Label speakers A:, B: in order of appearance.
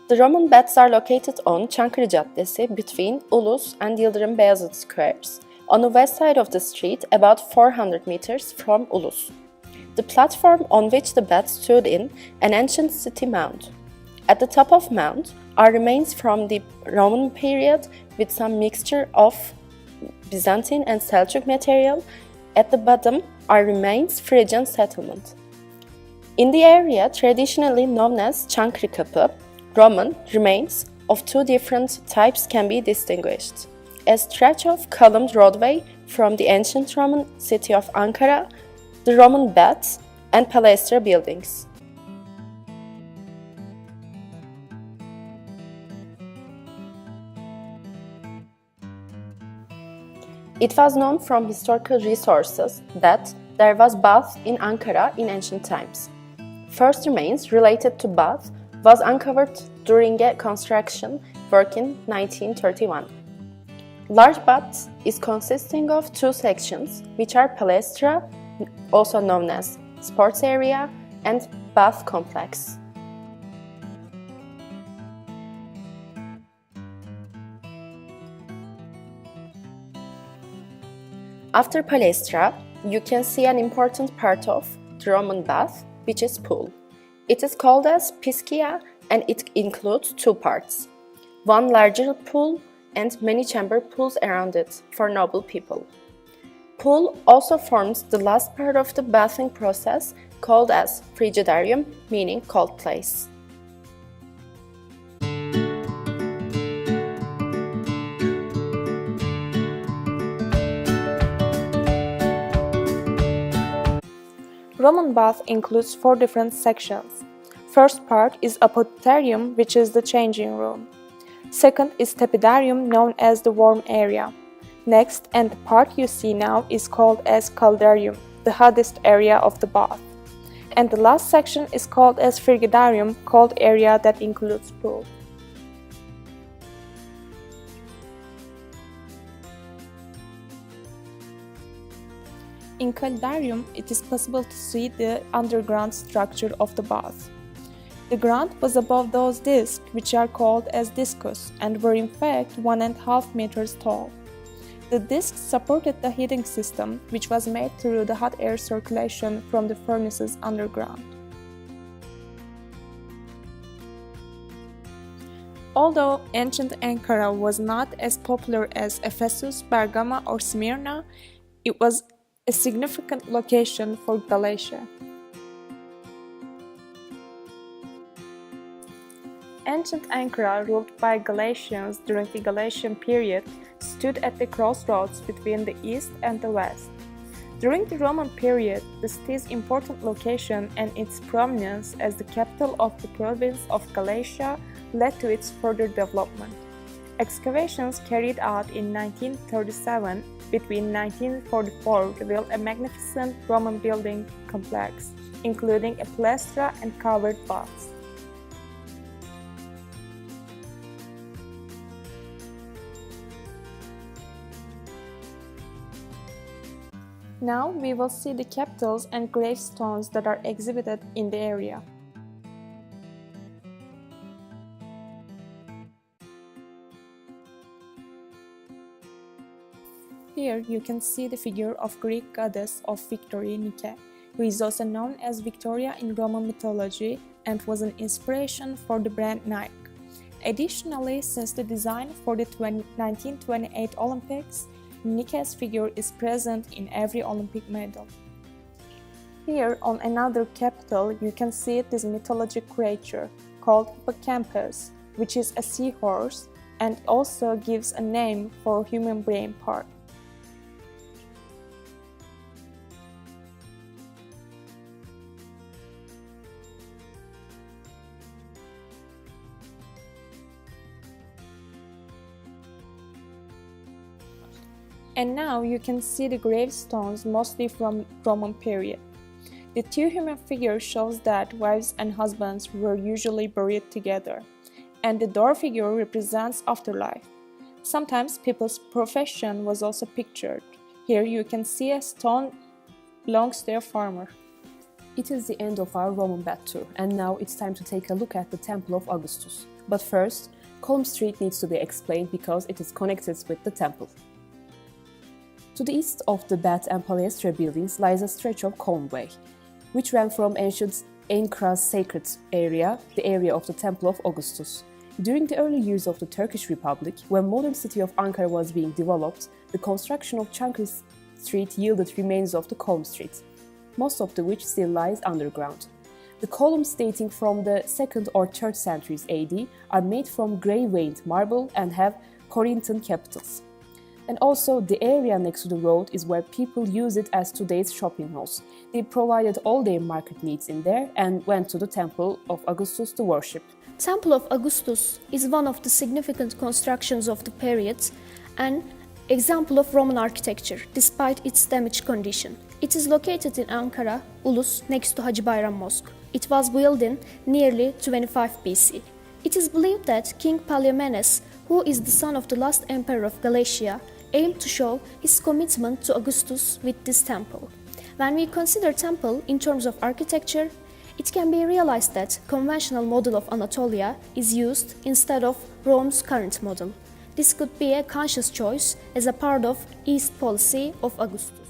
A: The Roman baths are located on Çankırı Caddesi between Ulus and Yıldırım Beyazıt squares, on the west side of the street about 400 meters from Ulus. The platform on which the bath stood in an ancient city mound. At the top of mound are remains from the Roman period with some mixture of Byzantine and Seljuk material. At the bottom are remains Phrygian settlement. In the area traditionally known as Çankırı Kapı, Roman remains of two different types can be distinguished. A stretch of columned roadway from the ancient Roman city of Ankara, the Roman baths, and Palestra buildings. It was known from historical resources that there was bath in Ankara in ancient times. First remains related to bath was uncovered during a construction work in 1931. Large bath is consisting of two sections, which are Palestra, also known as sports area, and bath complex. After Palestra, you can see an important part of the Roman bath, which is pool. It is called as Piscia and it includes two parts. One larger pool and many chamber pools around it for noble people. Pool also forms the last part of the bathing process called as frigidarium, meaning cold place.
B: Roman bath includes 4 different sections. First part is apothecarium, which is the changing room. Second is tepidarium, known as the warm area. Next, and the part you see now, is called as caldarium, the hottest area of the bath. And the last section is called as frigidarium, cold area that includes pool. In caldarium, it is possible to see the underground structure of the bath. The ground was above those discs, which are called as discus, and were in fact 1.5 meters tall. The discs supported the heating system, which was made through the hot air circulation from the furnaces underground. Although ancient Ankara was not as popular as Ephesus, Bergama, or Smyrna, it was a significant location for Galatia. Ancient Ankara, ruled by Galatians during the Galatian period, stood at the crossroads between the east and the west. During the Roman period, the city's important location and its prominence as the capital of the province of Galatia led to its further development. Excavations carried out in 1937 between 1944 revealed a magnificent Roman building complex, including a palestra and covered baths. Now we will see the capitals and gravestones that are exhibited in the area. Here you can see the figure of Greek goddess of victory Nike, who is also known as Victoria in Roman mythology and was an inspiration for the brand Nike. Additionally, since the design for the 1928 Olympics, Nike's figure is present in every Olympic medal. Here on another capital you can see this mythologic creature called hippocampus, which is a seahorse and also gives a name for human brain part. And now you can see the gravestones mostly from Roman period. The two human figures shows that wives and husbands were usually buried together, and the door figure represents afterlife. Sometimes people's profession was also pictured. Here you can see a stone belongs to a farmer.
C: It is the end of our Roman bath tour, and now it's time to take a look at the Temple of Augustus. But first, Column Street needs to be explained because it is connected with the temple. To the east of the Bath and Palaestra buildings lies a stretch of Column Way, which ran from ancient Ankara's sacred area, the area of the Temple of Augustus. During the early years of the Turkish Republic, when modern city of Ankara was being developed, the construction of Çankırı Street yielded remains of the Column Street, most of which still lies underground. The columns dating from the 2nd or 3rd centuries AD are made from grey-veined marble and have Corinthian capitals. And also, the area next to the road is where people use it as today's shopping malls. They provided all their market needs in there and went to the Temple of Augustus to worship.
D: Temple of Augustus is one of the significant constructions of the period and example of Roman architecture, despite its damaged condition. It is located in Ankara, Ulus, next to Hacı Bayram Mosque. It was built in nearly 25 BC. It is believed that King Palaemenes, who is the son of the last emperor of Galatia, aimed to show his commitment to Augustus with this temple. When we consider temple in terms of architecture, it can be realized that conventional model of Anatolia is used instead of Rome's current model. This could be a conscious choice as a part of East policy of Augustus.